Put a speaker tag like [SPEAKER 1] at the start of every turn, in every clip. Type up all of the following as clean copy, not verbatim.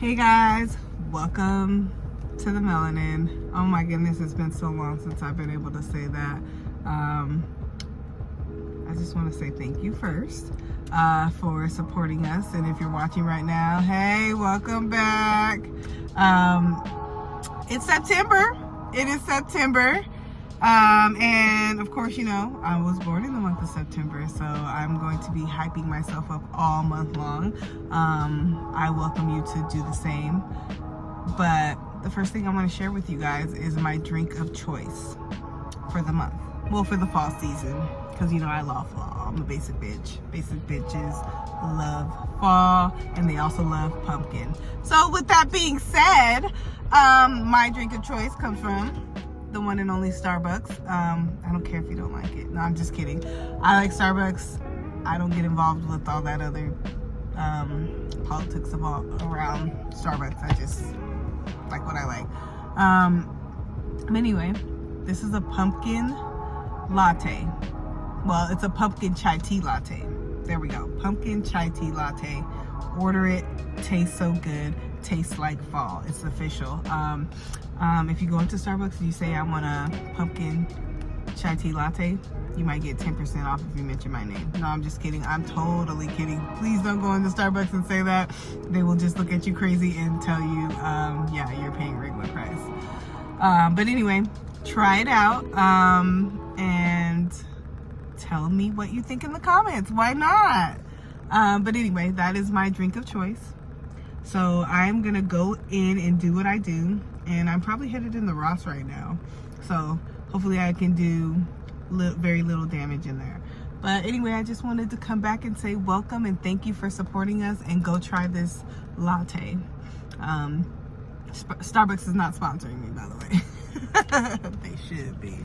[SPEAKER 1] Hey guys, welcome to the melanin. Oh my goodness, it's been so long since I've been able to say that. I just want to say thank you first for supporting us, and if you're watching right now, hey, welcome back. It's September. It is September. And of course, you know, I was born in the month of September, so I'm going to be hyping myself up all month long. I welcome you to do the same. But the first thing I want to share with you guys is my drink of choice for the month. Well, for the fall season, because you know I love fall. I'm a basic bitch. Basic bitches love fall, and they also love pumpkin. So with that being said, my drink of choice comes from the one and only Starbucks. I don't care if you don't like it. No, I'm just kidding. I like Starbucks. I don't get involved with all that other politics around Starbucks. I just like what I like. Anyway, this is a pumpkin latte. Well, it's a pumpkin chai tea latte. There we go. Pumpkin chai tea latte. Order it. Tastes so good. Tastes like fall. It's official. If you go into Starbucks and you say I want a pumpkin chai tea latte, you might get 10% off if you mention my name. No, I'm just kidding. I'm totally kidding. Please don't go into Starbucks and say that. They will just look at you crazy and tell you, yeah, you're paying regular price. But anyway, try it out and tell me what you think in the comments. Why not? But anyway, that is my drink of choice. So I'm gonna go in and do what I do, and I'm probably headed in the Ross right now. So hopefully I can do very little damage in there. But anyway, I just wanted to come back and say welcome and thank you for supporting us, and go try this latte. Starbucks is not sponsoring me, by the way. They should be.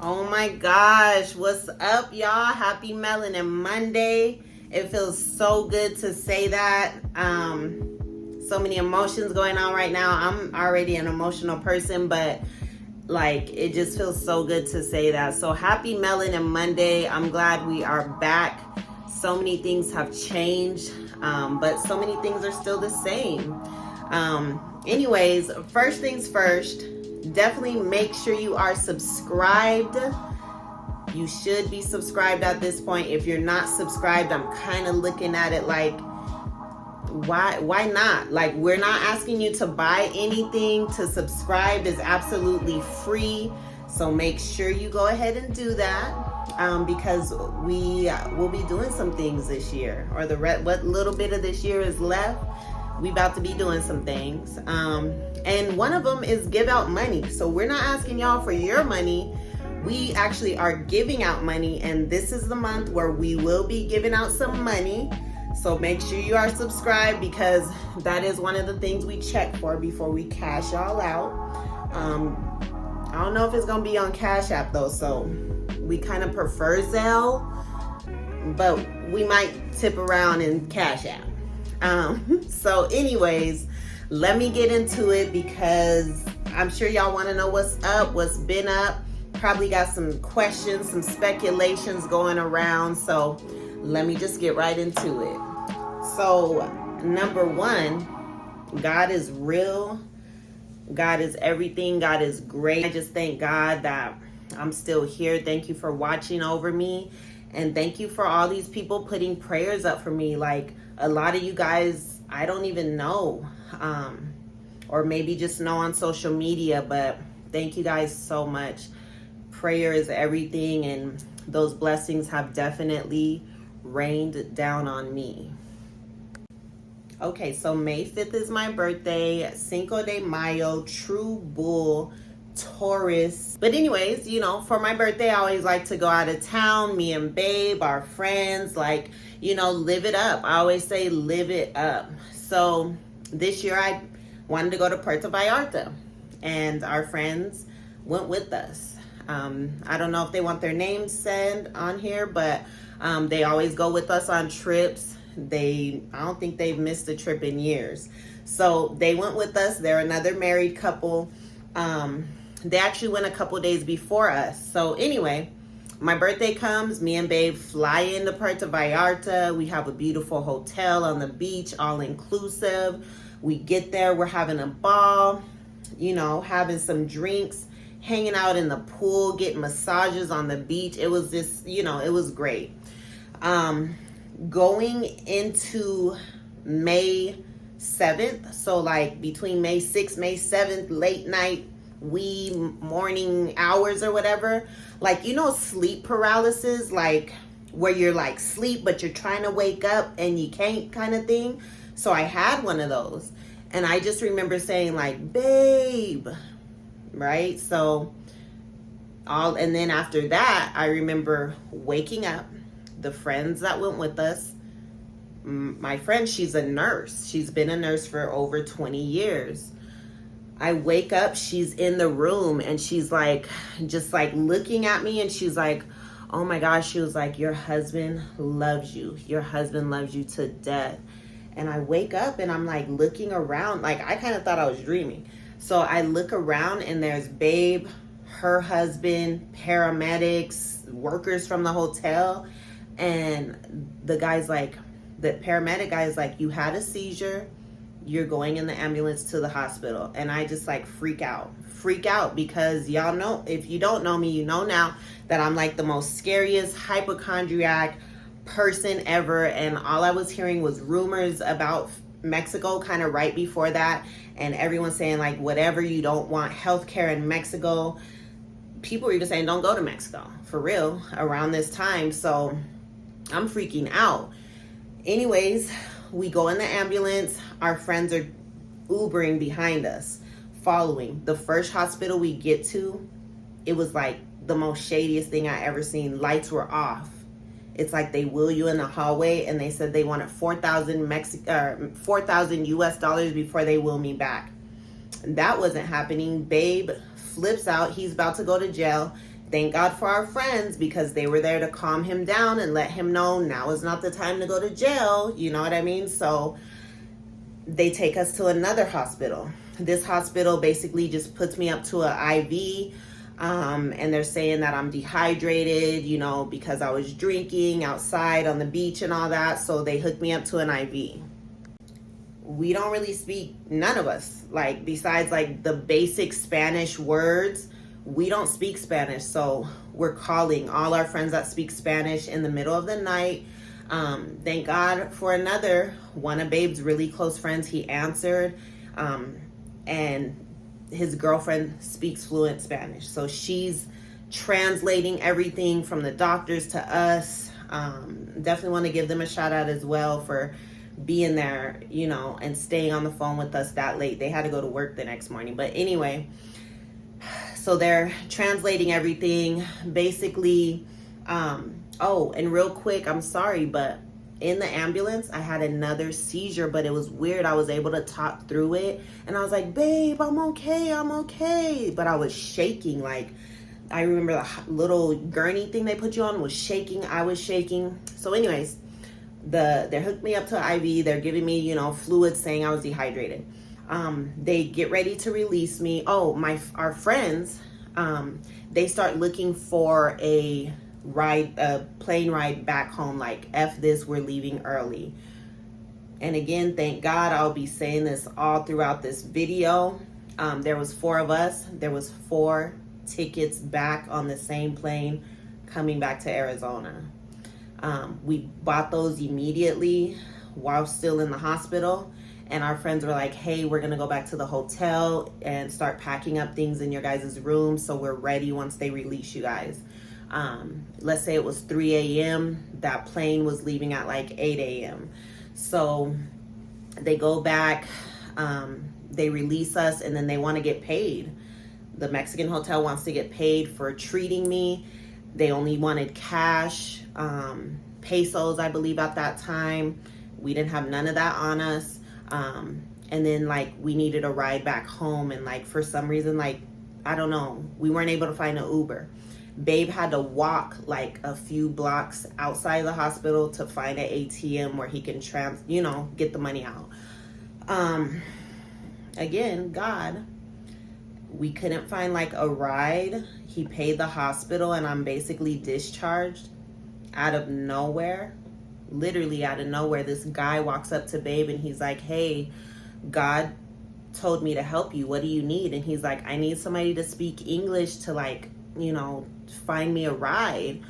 [SPEAKER 2] Oh my gosh, what's up, y'all? Happy Melanin Monday. It feels so good to say that. So many emotions going on right now. I'm already an emotional person, but like it just feels so good to say that. So happy Melanin Monday. I'm glad we are back. So many things have changed, but so many things are still the same. Anyways, first things first, definitely make sure you are subscribed. You should be subscribed at this point. If you're not subscribed, I'm kind of looking at it like, why not? Like, we're not asking you to buy anything. To subscribe is absolutely free. So make sure you go ahead and do that, because we will be doing some things this year, or what little bit of this year is left. We about to be doing some things. And one of them is give out money. So we're not asking y'all for your money. We actually are giving out money, and this is the month where we will be giving out some money. So make sure you are subscribed, because that is one of the things we check for before we cash y'all out. I don't know if it's gonna be on Cash App though, so we kind of prefer Zelle, but we might tip around in Cash App. So anyways, let me get into it, because I'm sure y'all want to know what's up, what's been up. Probably got some questions, some speculations going around. So let me just get right into it. So number one, God is real. God is everything. God is great. I just thank God that I'm still here. Thank you for watching over me. And thank you for all these people putting prayers up for me. Like, a lot of you guys, I don't even know, or maybe just know on social media, but thank you guys so much. Prayer is everything, and those blessings have definitely rained down on me. Okay, so May 5th is my birthday. Cinco de Mayo, true bull, Taurus. But anyways, you know, for my birthday, I always like to go out of town. Me and Babe, our friends, like, you know, live it up. I always say live it up. So this year I wanted to go to Puerto Vallarta, and our friends went with us. I don't know if they want their names said on here, but they always go with us on trips. I don't think they've missed a trip in years. So they went with us. They're another married couple. They actually went a couple days before us. So anyway, my birthday comes, me and Babe fly into Puerto Vallarta. We have a beautiful hotel on the beach, all inclusive. We get there, we're having a ball, you know, having some drinks, hanging out in the pool, getting massages on the beach. It was just, you know, it was great. Going into May 7th, so like between May 6th, May 7th, late night, wee morning hours or whatever, like, you know, sleep paralysis, like where you're like sleep but you're trying to wake up and you can't, kind of thing. So I had one of those, and I just remember saying like, babe, right? So and then after that, I remember waking up, the friends that went with us, my friend, she's a nurse, she's been a nurse for over 20 years. I wake up, she's in the room, and she's like, just like looking at me, and she's like, oh my gosh, she was like, your husband loves you. Your husband loves you to death. And I wake up and I'm like looking around, like I kind of thought I was dreaming. So I look around and there's Babe, her husband, paramedics, workers from the hotel. And the paramedic guy is like, you had a seizure. You're going in the ambulance to the hospital. And I just like freak out because y'all know, if you don't know me, you know now that I'm like the most scariest hypochondriac person ever. And all I was hearing was rumors about Mexico kind of right before that. And everyone saying like, whatever, you don't want healthcare in Mexico. People were even saying, don't go to Mexico, for real, around this time. So I'm freaking out. Anyways, we go in the ambulance. Our friends are Ubering behind us, following. The first hospital we get to, it was like the most shadiest thing I ever seen. Lights were off. It's like they wheel you in the hallway, and they said they wanted $4,000 US dollars before they wheel me back. That wasn't happening. Babe flips out. He's about to go to jail. Thank God for our friends, because they were there to calm him down and let him know now is not the time to go to jail. You know what I mean? So they take us to another hospital. This hospital basically just puts me up to an IV. And they're saying that I'm dehydrated, you know, because I was drinking outside on the beach and all that. So they hooked me up to an IV. We don't really speak, none of us, like besides like the basic Spanish words, we don't speak Spanish. So we're calling all our friends that speak Spanish in the middle of the night. Thank God for one of Babe's really close friends. He answered, and his girlfriend speaks fluent Spanish. So she's translating everything from the doctors to us. Definitely want to give them a shout out as well for being there, you know, and staying on the phone with us that late. They had to go to work the next morning. But anyway, so they're translating everything. Basically, oh, and real quick, I'm sorry, but in the ambulance, I had another seizure, but it was weird. I was able to talk through it. And I was like, babe, I'm okay. But I was shaking. Like, I remember the little gurney thing they put you on was shaking. I was shaking. So anyways, they hooked me up to an IV. They're giving me, you know, fluids, saying I was dehydrated. They get ready to release me. Oh, our friends, they start looking for a plane ride back home, like F this, we're leaving early. And again, thank God, I'll be saying this all throughout this video. There was 4 of us. There was 4 tickets back on the same plane coming back to Arizona. We bought those immediately while still in the hospital. And our friends were like, hey, we're going to go back to the hotel and start packing up things in your guys' room so we're ready once they release you guys. Let's say it was 3 a.m. That plane was leaving at like 8 a.m. So they go back, they release us, and then they want to get paid. The Mexican hotel wants to get paid for treating me. They only wanted cash, pesos, I believe, at that time. We didn't have none of that on us. And then like we needed a ride back home, and like for some reason, like I don't know, we weren't able to find an Uber. Babe had to walk like a few blocks outside the hospital to find an ATM where he can get the money out. Again, God, We couldn't find like a ride. He paid the hospital and I'm basically discharged. Out of nowhere, literally out of nowhere, this guy walks up to Babe and he's like, hey, God told me to help you. What do you need? And he's like, I need somebody to speak English to like, you know, find me a ride.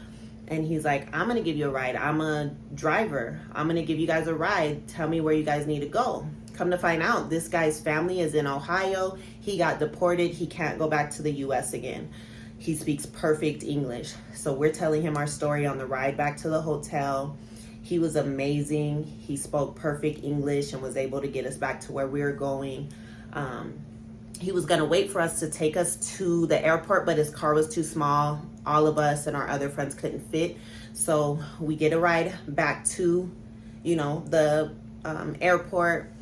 [SPEAKER 2] And he's like, I'm going to give you a ride. I'm a driver. I'm going to give you guys a ride. Tell me where you guys need to go. Come to find out, this guy's family is in Ohio. He got deported. He can't go back to the U.S. again. He speaks perfect English. So we're telling him our story on the ride back to the hotel. He was amazing. He spoke perfect English and was able to get us back to where we were going. He was going to wait for us to take us to the airport, but his car was too small. All of us and our other friends couldn't fit. So we get a ride back to, you know, the airport.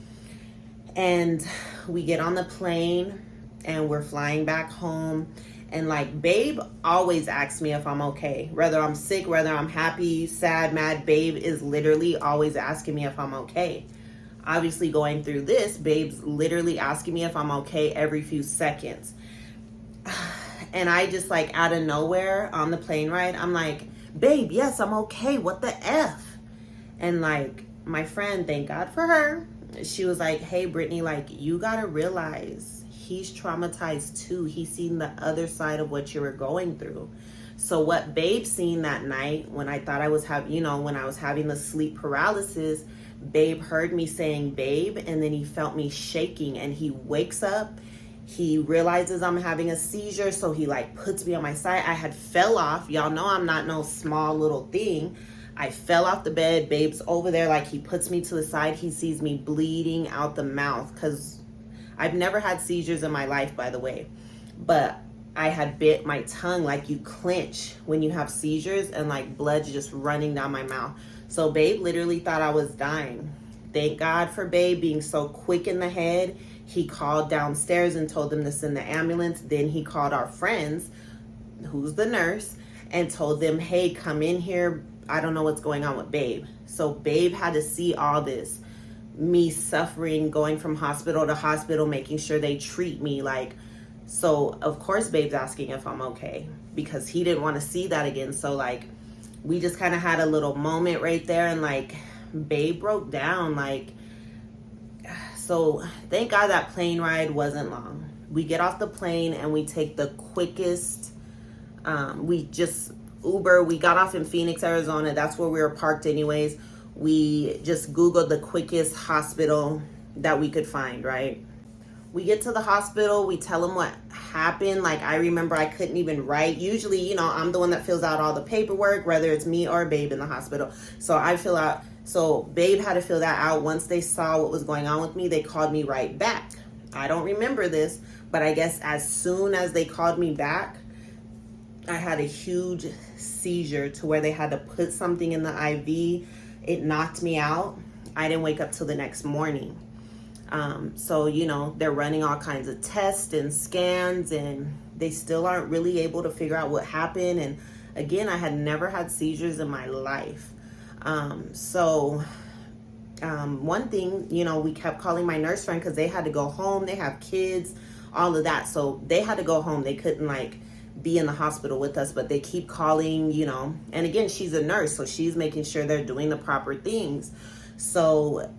[SPEAKER 2] And we get on the plane and we're flying back home. And like, Babe always asks me if I'm okay. Whether I'm sick, whether I'm happy, sad, mad, Babe is literally always asking me if I'm okay. Obviously going through this, Babe's literally asking me if I'm okay every few seconds. And I just like out of nowhere on the plane ride, I'm like, Babe, yes, I'm okay. What the F? And like my friend, thank God for her, she was like, hey, Brittany, like you gotta realize he's traumatized too. He's seen the other side of what you were going through. So what Babe seen that night when I thought I was having, you know, when I was having the sleep paralysis, Babe heard me saying babe, and then he felt me shaking and he wakes up. He realizes I'm having a seizure, so he like puts me on my side. I had fell off. Y'all know I'm not no small little thing. I fell off the bed. Babe's over there, like he puts me to the side. He sees me bleeding out the mouth because I've never had seizures in my life, by the way. But I had bit my tongue, like you clench when you have seizures, and like blood's just running down my mouth. So Babe literally thought I was dying. Thank God for Babe being so quick in the head. He called downstairs and told them to send the ambulance. Then he called our friends, who's the nurse, and told them, hey, come in here. I don't know what's going on with Babe. So Babe had to see all this. Me suffering, going from hospital to hospital, making sure they treat me like. So of course Babe's asking if I'm okay because he didn't want to see that again. So like we just kind of had a little moment right there, and like Babe broke down. like So thank God that plane ride wasn't long. We get off the plane and we take the quickest, we just Uber. We got off in Phoenix, Arizona. That's where we were parked anyways. We just Googled the quickest hospital that we could find, right? We get to the hospital. We tell them what happened. Like, I remember I couldn't even write. Usually, you know, I'm the one that fills out all the paperwork, whether it's me or Babe in the hospital. So I fill out. So Babe had to fill that out. Once they saw what was going on with me, they called me right back. I don't remember this, but I guess as soon as they called me back, I had a huge seizure to where they had to put something in the IV. It knocked me out. I didn't wake up till the next morning. So, you know, they're running all kinds of tests and scans, and they still aren't really able to figure out what happened. And again, I had never had seizures in my life. One thing, you know, we kept calling my nurse friend because they had to go home. They have kids, all of that. So they had to go home. They couldn't like be in the hospital with us, but they keep calling, you know, and again, she's a nurse, so she's making sure they're doing the proper things. So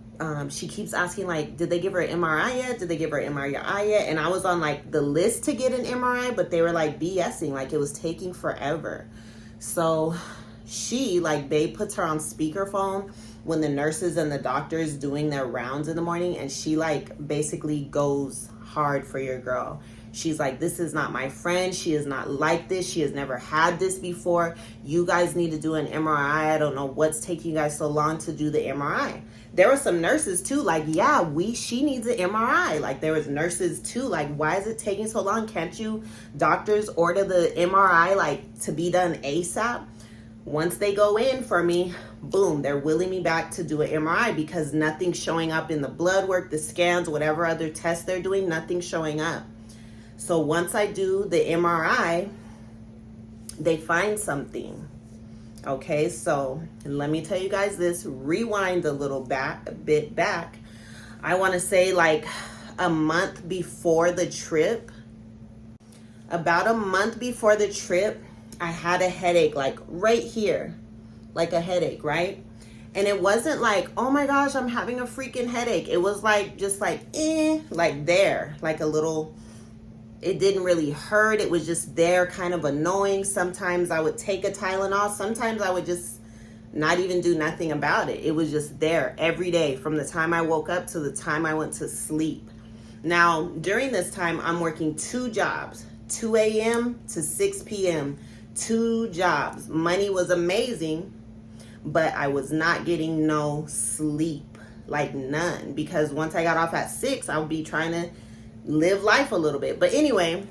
[SPEAKER 2] she keeps asking, like, did they give her an MRI yet? Did they give her an MRI yet? And I was on like the list to get an MRI, but they were like BSing, like it was taking forever. So she, like, Babe puts her on speakerphone when the nurses and the doctors doing their rounds in the morning, and she like basically goes hard for your girl. She's like, this is not my friend. She is not like this. She has never had this before. You guys need to do an MRI. I don't know what's taking you guys so long to do the MRI. There were some nurses too, like, yeah, she needs an MRI. Like, there was nurses too, like, why is it taking so long? Can't you doctors order the MRI like to be done ASAP? Once they go in for me, boom, they're wheeling me back to do an MRI because nothing's showing up in the blood work, the scans, whatever other tests they're doing, nothing's showing up. So once I do the MRI, they find something. Okay, so let me tell you guys this, rewind a bit back. I want to say like a month before the trip, About a month before the trip, I had a headache, like right here, like a headache, right? And it wasn't like, oh my gosh, I'm having a freaking headache. It was like, just like, like there, like a little, it didn't really hurt. It was just there, kind of annoying. Sometimes I would take a Tylenol. Sometimes I would just not even do nothing about it. It was just there every day from the time I woke up to the time I went to sleep. Now, during this time, I'm working 2 jobs, 2 a.m. to 6 p.m., 2 jobs. Money was amazing, but I was not getting no sleep, like none, because once I got off at 6, I would be trying to live life a little bit. But anyway,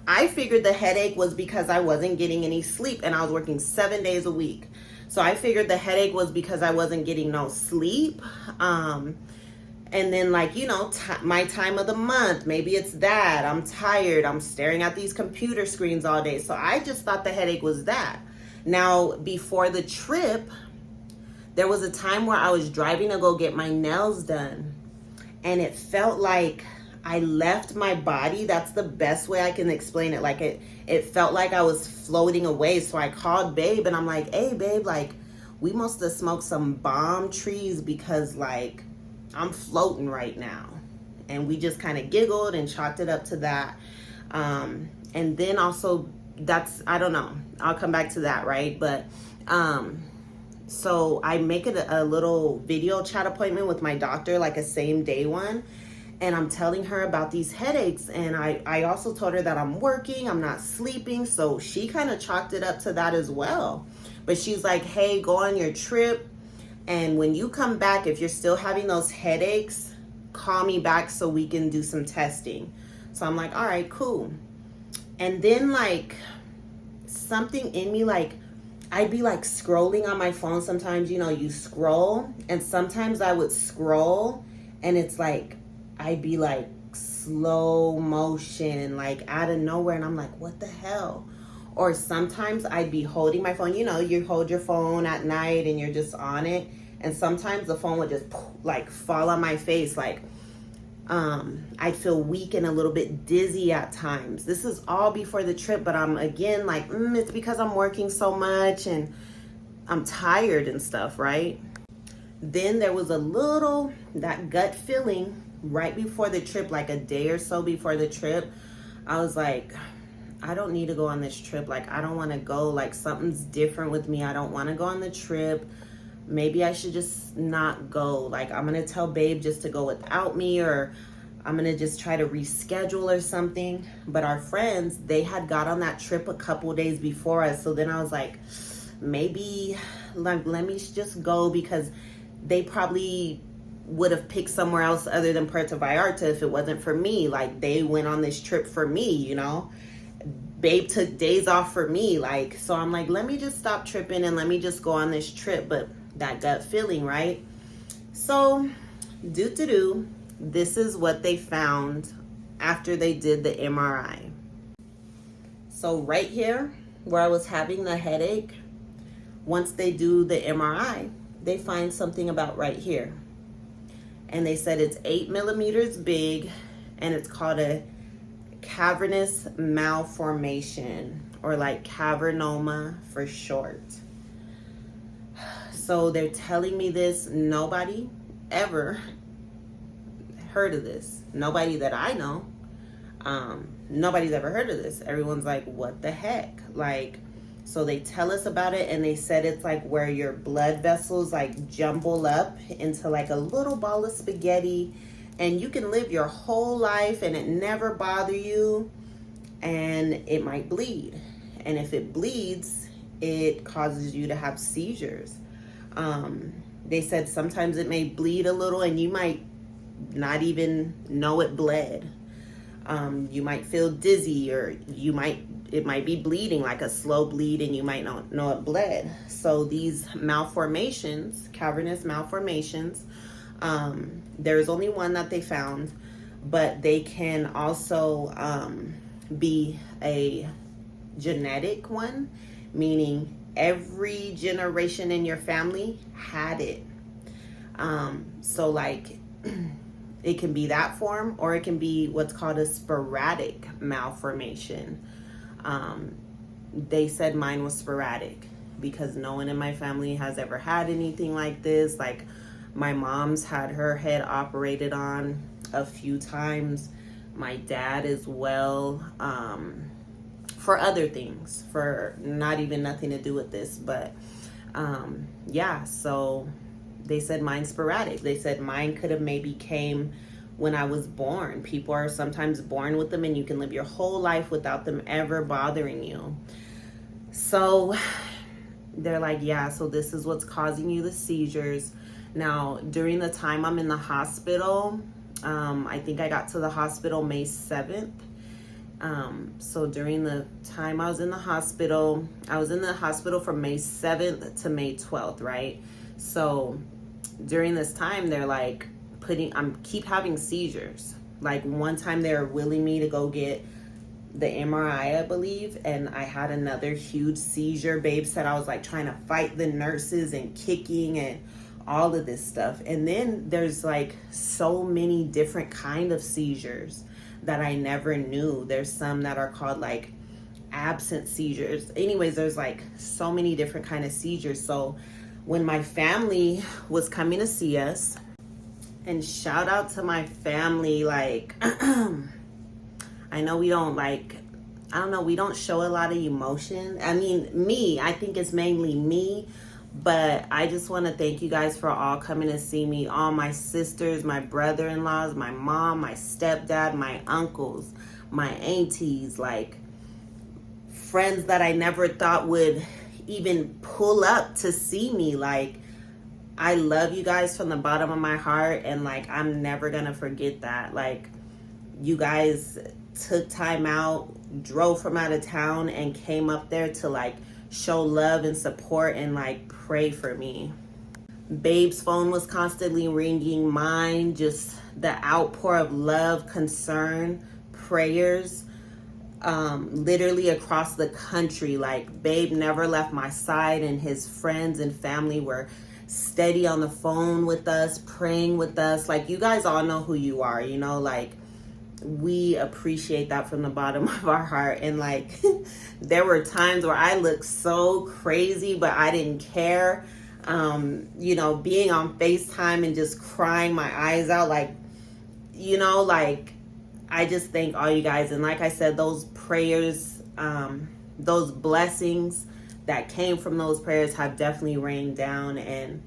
[SPEAKER 2] I figured the headache was because I wasn't getting any sleep, and I was working 7 days a week. So I figured the headache was because I wasn't getting no sleep. And then, like, you know, my time of the month, maybe it's that. I'm tired. I'm staring at these computer screens all day. So I just thought the headache was that. Now, before the trip, there was a time where I was driving to go get my nails done. And it felt like I left my body. That's the best way I can explain it. Like it felt like I was floating away. So I called Babe and I'm like, hey babe, like we must have smoked some bomb trees because like I'm floating right now. And we just kind of giggled and chalked it up to that. And then also that's, I don't know, I'll come back to that, right? But so I make it a little video chat appointment with my doctor, like a same day one. And I'm telling her about these headaches. And I also told her that I'm working, I'm not sleeping. So she kind of chalked it up to that as well. But she's like, hey, go on your trip. And when you come back, if you're still having those headaches, call me back so we can do some testing. So I'm like, all right, cool. And then like something in me, like I'd be like scrolling on my phone. Sometimes, you know, you scroll, and sometimes I would scroll and it's like, I'd be like slow motion, like out of nowhere. And I'm like, what the hell? Or sometimes I'd be holding my phone. You know, you hold your phone at night and you're just on it. And sometimes the phone would just like fall on my face. Like I'd feel weak and a little bit dizzy at times. This is all before the trip, but I'm again like, it's because I'm working so much and I'm tired and stuff, right? Then there was that gut feeling right before the trip, like a day or so before the trip. I was like, I don't need to go on this trip. Like, I don't want to go. Like, something's different with me. I don't want to go on the trip. Maybe I should just not go. Like, I'm going to tell Babe just to go without me, or I'm going to just try to reschedule or something. But our friends, they had got on that trip a couple days before us. So then I was like, maybe like, let me just go, because they probably would have picked somewhere else other than Puerto Vallarta if it wasn't for me. Like, they went on this trip for me, you know. Babe took days off for me, like, so I'm like, let me just stop tripping and let me just go on this trip. But that gut feeling, right? So this is what they found after they did the MRI. So right here where I was having the headache, once they do the MRI, they find something about right here. And they said it's 8 millimeters big, and it's called a cavernous malformation, or like Cavernoma for short. So they're telling me this. Nobody ever heard of this. Nobody that I know. Nobody's ever heard of this. Everyone's like, what the heck? Like, so they tell us about it, and they said it's like where your blood vessels like jumble up into like a little ball of spaghetti, and you can live your whole life and it never bother you, and it might bleed. And if it bleeds, it causes you to have seizures. They said sometimes it may bleed a little and you might not even know it bled. You might feel dizzy, or it might be bleeding, like a slow bleed, and you might not know it bled. So these malformations, cavernous malformations, there's only one that they found, but they can also be a genetic one, meaning every generation in your family had it. So like It can be that form, or it can be what's called a sporadic malformation. They said mine was sporadic because no one in my family has ever had anything like this. Like, my mom's had her head operated on a few times. My dad as well, for other things, for not even nothing to do with this. But yeah, so they said mine's sporadic. They said mine could have maybe came when I was born. People are sometimes born with them and you can live your whole life without them ever bothering you. So they're like, yeah, so this is what's causing you the seizures. Now, during the time I'm in the hospital, I think I got to the hospital May 7th. So during the time I was in the hospital from May 7th to May 12th, right? So during this time, they're like keep having seizures. Like, one time they were willing me to go get the MRI, I believe, and I had another huge seizure. Babe said I was like trying to fight the nurses and kicking and all of this stuff. And then there's like so many different kind of seizures that I never knew. There's some that are called like absent seizures. Anyways, there's like so many different kind of seizures. So when my family was coming to see us, and shout out to my family, like I know we don't we don't show a lot of emotion. I mean, I think it's mainly me, but I just want to thank you guys for all coming to see me. All my sisters, my brother-in-laws, my mom, my stepdad, my uncles, my aunties, like friends that I never thought would even pull up to see me. Like, I love you guys from the bottom of my heart, and like I'm never gonna forget that. Like, you guys took time out, drove from out of town, and came up there to like show love and support and like pray for me. Babe's phone was constantly ringing. Mine, just the outpour of love, concern, prayers, literally across the country. Like, Babe never left my side, and his friends and family were steady on the phone with us, praying with us. Like, you guys all know who you are, you know, like, we appreciate that from the bottom of our heart. And like there were times where I looked so crazy, but I didn't care. You know, being on FaceTime and just crying my eyes out, like, you know, like, I just thank all you guys. And like I said, those prayers, those blessings that came from those prayers have definitely rained down. And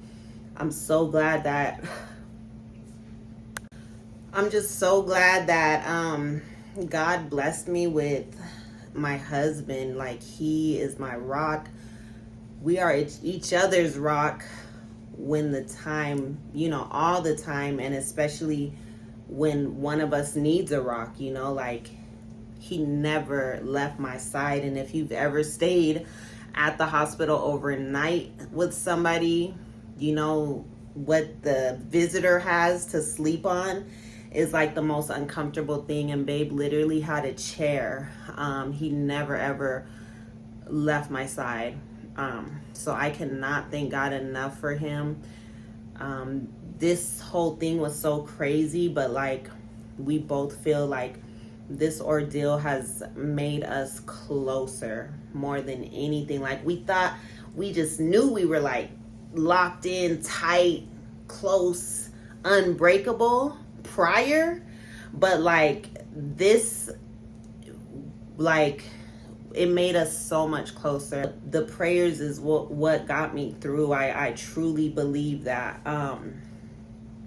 [SPEAKER 2] I'm so glad that God blessed me with my husband. Like, he is my rock. We are each other's rock when the time, you know, all the time, and especially when one of us needs a rock, you know, like, he never left my side. And if you've ever stayed at the hospital overnight with somebody, you know what the visitor has to sleep on is like the most uncomfortable thing. And Babe literally had a chair. He never ever left my side. So I cannot thank God enough for him. This whole thing was so crazy, but like, we both feel like this ordeal has made us closer more than anything. Like, we just knew we were like locked in, tight, close, unbreakable prior, but like this, like, it made us so much closer. The prayers is what got me through. I truly believe that.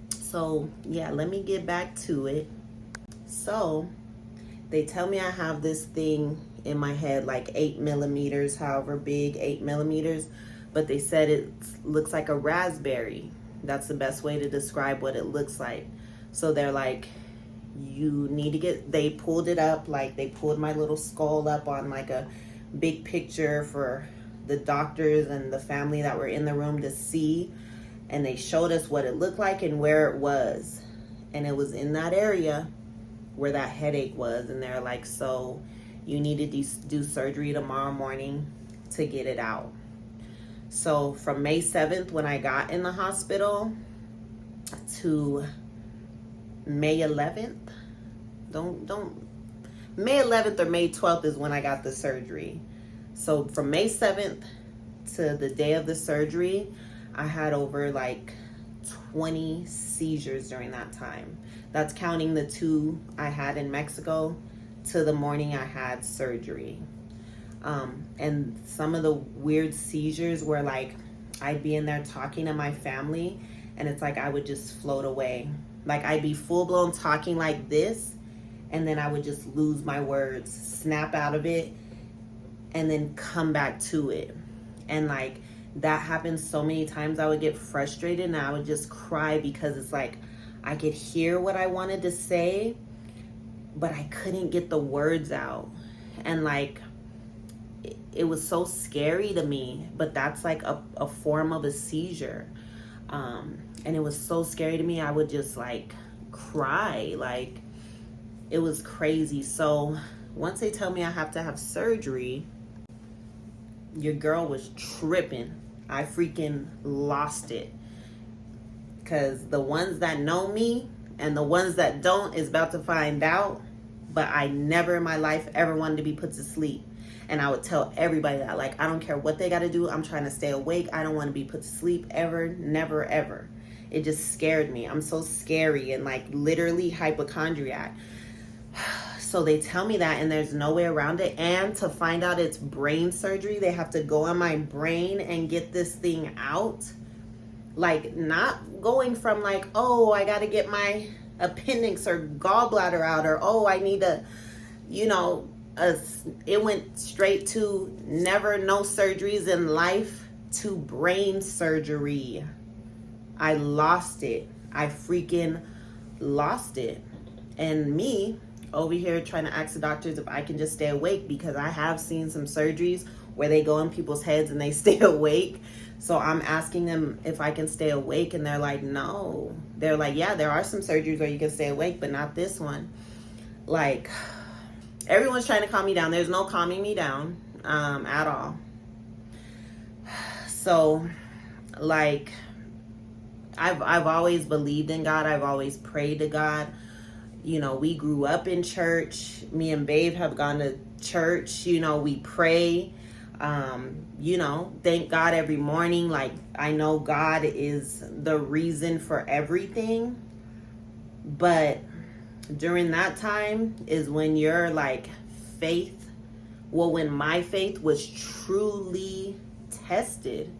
[SPEAKER 2] So yeah, let me get back to it. So they tell me I have this thing in my head, like 8 millimeters, however big, 8 millimeters, but they said it looks like a raspberry. That's the best way to describe what it looks like. So they're like, you need to they pulled it up, like they pulled my little skull up on like a big picture for the doctors and the family that were in the room to see. And they showed us what it looked like and where it was. And it was in that area where that headache was. And they're like, so you need to do surgery tomorrow morning to get it out. So from May 7th, when I got in the hospital, to May 11th. Don't May 11th or May 12th is when I got the surgery. So from May 7th to the day of the surgery, I had over like 20 seizures during that time. That's counting the 2 I had in Mexico to the morning I had surgery. And some of the weird seizures were like, I'd be in there talking to my family and it's like I would just float away. Like I'd be full blown talking like this and then I would just lose my words, snap out of it, and then come back to it. And like that happened so many times, I would get frustrated and I would just cry because it's like I could hear what I wanted to say, but I couldn't get the words out. And like it was so scary to me, but that's like a form of a seizure. And it was so scary to me, I would just like cry. Like it was crazy. So once they tell me I have to have surgery, your girl was tripping. I freaking lost it. Because the ones that know me and the ones that don't is about to find out. But I never in my life ever wanted to be put to sleep. And I would tell everybody that, like, I don't care what they got to do. I'm trying to stay awake. I don't want to be put to sleep ever, never, ever. It just scared me. I'm so scary and like literally hypochondriac. So they tell me that and there's no way around it. And to find out it's brain surgery, they have to go on my brain and get this thing out. Like not going from like, oh, I got to get my appendix or gallbladder out, or oh, I need to, it went straight to never, no surgeries in life, to brain surgery. I lost it. I freaking lost it. And me over here trying to ask the doctors if I can just stay awake, because I have seen some surgeries where they go in people's heads and they stay awake. So I'm asking them if I can stay awake, and they're like, no. They're like, yeah, there are some surgeries where you can stay awake, but not this one. Like, everyone's trying to calm me down. There's no calming me down at all. So, like, I've always believed in God. I've always prayed to God. We grew up in church. Me and Babe have gone to church. We pray. Thank God every morning. Like, I know God is the reason for everything. But during that time is when your like faith, when my faith was truly tested,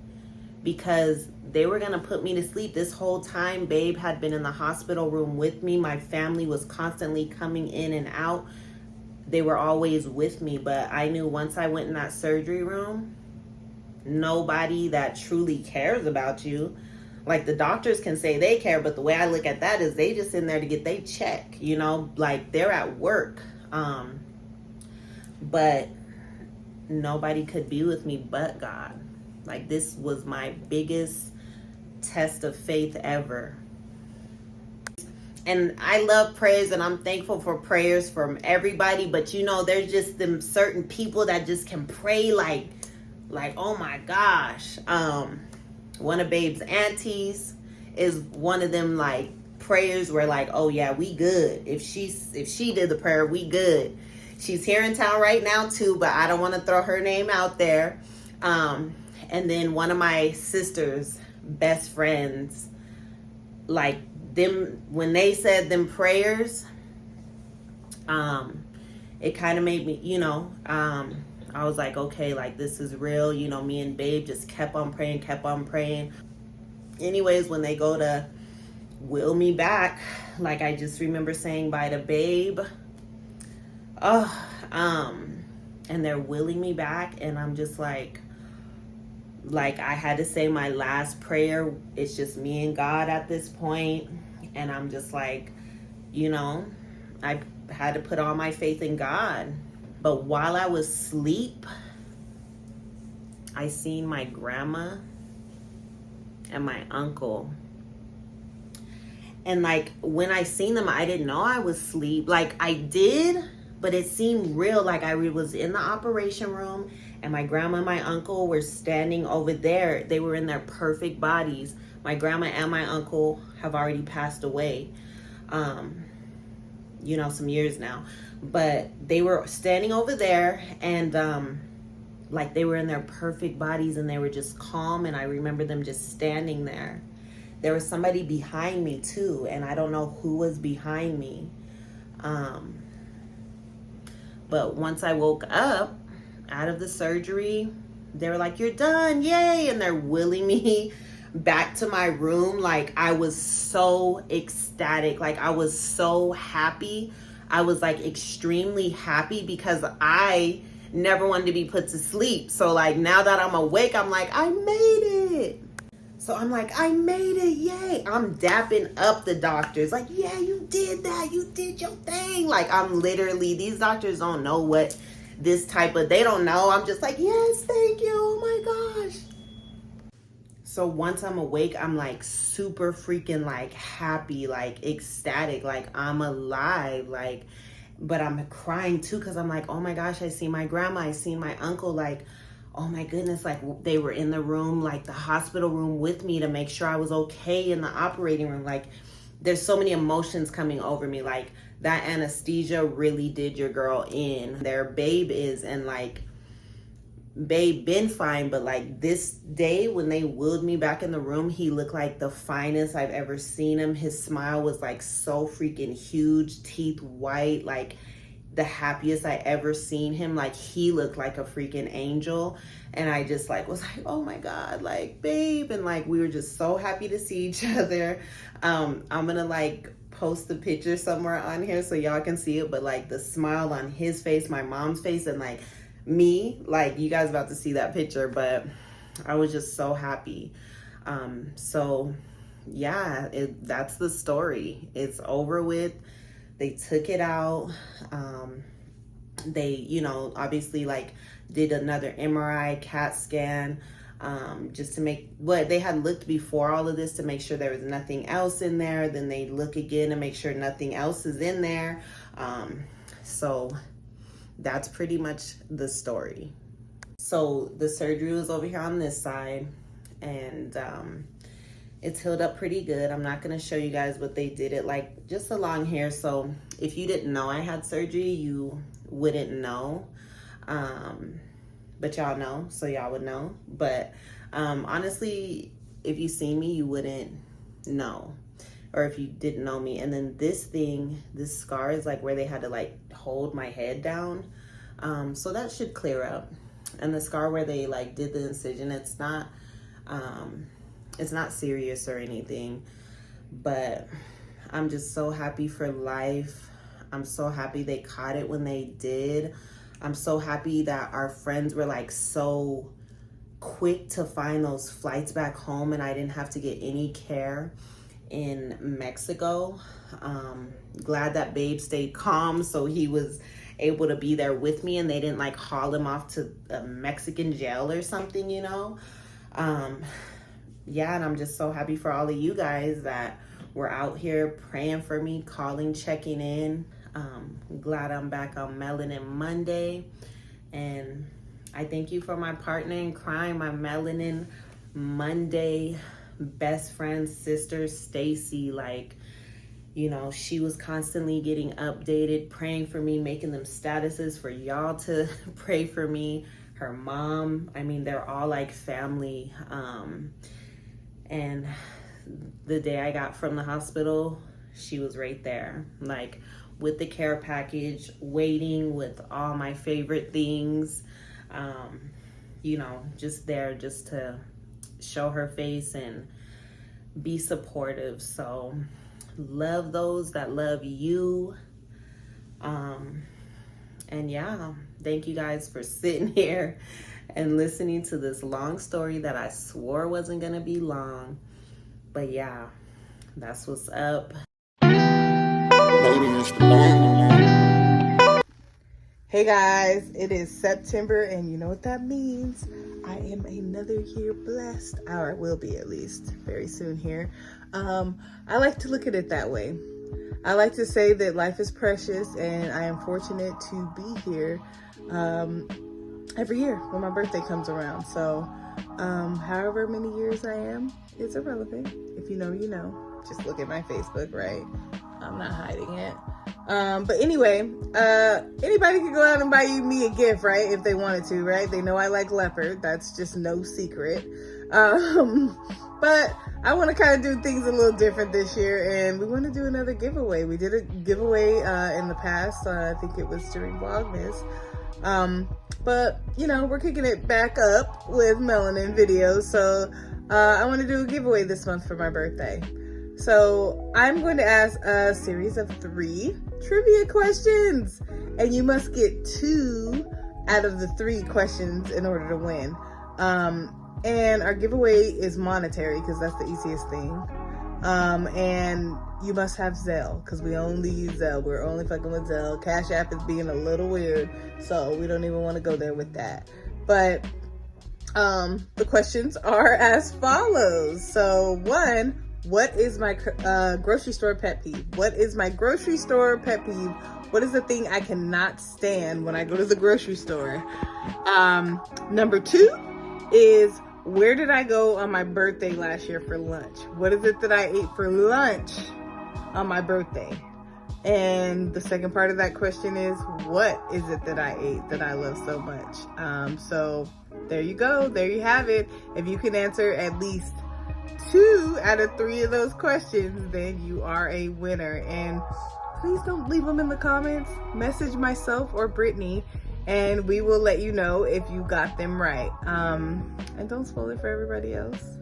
[SPEAKER 2] because they were going to put me to sleep. This whole time, Babe had been in the hospital room with me. My family was constantly coming in and out. They were always with me, but I knew once I went in that surgery room, nobody that truly cares about you. Like, the doctors can say they care, but the way I look at that is they just in there to get their check, like they're at work. But nobody could be with me but God. Like, this was my biggest test of faith ever. And I love prayers and I'm thankful for prayers from everybody, but there's just them certain people that just can pray like oh my gosh. One of Babe's aunties is one of them like prayers where like, oh yeah, we good. If she did the prayer, we good. She's here in town right now too, but I don't want to throw her name out there. And then one of my sister's best friends, like them, when they said them prayers, it kind of made me, I was like, okay, like this is real. Me and Babe just kept on praying. Anyways, when they go to will me back, like I just remember saying bye to Babe. And they're willing me back, and I'm just like I had to say my last prayer. It's just me and God at this point, and I'm just like, I had to put all my faith in God. But while I was asleep, I seen my grandma and my uncle. And like when I seen them, I didn't know I was asleep. Like I did, but it seemed real. Like I was in the operation room and my grandma and my uncle were standing over there. They were in their perfect bodies. My grandma and my uncle have already passed away. you know, some years now. But they were standing over there, and like they were in their perfect bodies, and they were just calm, and I remember them just standing there. There was somebody behind me too, and I don't know who was behind me. But once I woke up out of the surgery, they were like, "You're done, yay!" And they're wheeling me back to my room. Like, I was so ecstatic. Like, I was so happy. I was like extremely happy because I never wanted to be put to sleep. So like, now that I'm awake, I'm like, I made it. So I'm like, I made it, yay. I'm dapping up the doctors. Like, yeah, you did that. You did your thing. Like, I'm literally, these doctors don't know what this type of, they don't know. I'm just like, yes, thank you. Oh my gosh. So once I'm awake, I'm like super freaking like happy, like ecstatic, like I'm alive, like, but I'm crying too because I'm like, oh my gosh, I see my grandma, I see my uncle, like, oh my goodness, like they were in the room, like the hospital room with me to make sure I was okay in the operating room. Like, there's so many emotions coming over me. Like, that anesthesia really did your girl in. Their babe is, and like, babe been fine, but like this day when they wheeled me back in the room, he looked like the finest I've ever seen him. His smile was like so freaking huge, teeth white, like the happiest I ever seen him. Like, he looked like a freaking angel. And I just like was like, oh my God, like, babe. And like, we were just so happy to see each other. I'm gonna like post the picture somewhere on here so y'all can see it, but like the smile on his face, my mom's face, and like me, like, you guys about to see that picture, but I was just so happy. So yeah, that's the story. It's over with. They took it out. They, you know, obviously like did another MRI, CAT scan, just to make what they had looked before all of this to make sure there was nothing else in there. Then they look again to make sure nothing else is in there. So that's pretty much the story. So the surgery was over here on this side, and it's healed up pretty good. I'm not going to show you guys what they did. It like just along here. So if you didn't know I had surgery, you wouldn't know. But y'all know, so y'all would know. But honestly, if you seen me, you wouldn't know. Or if you didn't know me. And then this thing, this scar is like where they had to like hold my head down. So that should clear up. And the scar where they like did the incision, it's not serious or anything, but I'm just so happy for life. I'm so happy they caught it when they did. I'm so happy that our friends were like so quick to find those flights back home and I didn't have to get any care in Mexico. Glad that babe stayed calm so he was able to be there with me and they didn't like haul him off to a Mexican jail or something, you know. Yeah, and I'm just so happy for all of you guys that were out here praying for me, calling, checking in. Glad I'm back on Melanin Monday, and I thank you for my partner in crime, my Melanin Monday best friend, sister, Stacey. Like, you know, she was constantly getting updated, praying for me, making them statuses for y'all to pray for me. Her mom, I mean, they're all like family. And the day I got from the hospital, she was right there, like with the care package, waiting with all my favorite things, you know, just there just to show her face and be supportive. So love those that love you. And yeah, thank you guys for sitting here and listening to this long story that I swore wasn't gonna be long. But yeah, that's what's up.
[SPEAKER 1] Hey guys, it is September and you know what that means. I am another year blessed, or I will be at least very soon here. I like to look at it that way. I like to say that life is precious and I am fortunate to be here every year when my birthday comes around. So however many years I am, it's irrelevant. If you know, you know. Just look at my Facebook, right? I'm not hiding it. But anyway, anybody can go out and buy me a gift, right? If they wanted to, right? They know I like leopard. That's just no secret. But I want to kind of do things a little different this year, and we want to do another giveaway. We did a giveaway in the past. I think it was during Vlogmas. But you know, we're kicking it back up with melanin videos. So I want to do a giveaway this month for my birthday. So I'm going to ask a series of 3 trivia questions, and you must get 2 out of the 3 questions in order to win. And our giveaway is monetary because that's the easiest thing. And you must have Zelle because we only use Zelle. We're only fucking with Zelle. Cash App is being a little weird, so we don't even want to go there with that. But the questions are as follows. So 1, what is my grocery store pet peeve? What is my grocery store pet peeve? What is the thing I cannot stand when I go to the grocery store? Number 2 is, where did I go on my birthday last year for lunch? What is it that I ate for lunch on my birthday? And the second part of that question is, what is it that I ate that I love so much? So there you go. There you have it. If you can answer at least 2 out of 3 of those questions, then you are a winner. And please don't leave them in the comments. Message myself or Brittany, and we will let you know if you got them right. And don't spoil it for everybody else.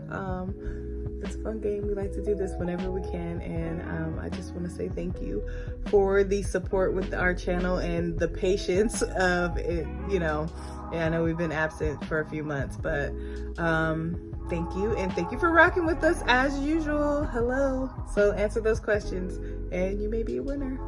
[SPEAKER 1] It's a fun game. We like to do this whenever we can, and I just want to say thank you for the support with our channel and the patience of it. You know, yeah, I know we've been absent for a few months, but thank you, and thank you for rocking with us as usual. Hello. So answer those questions, and you may be a winner.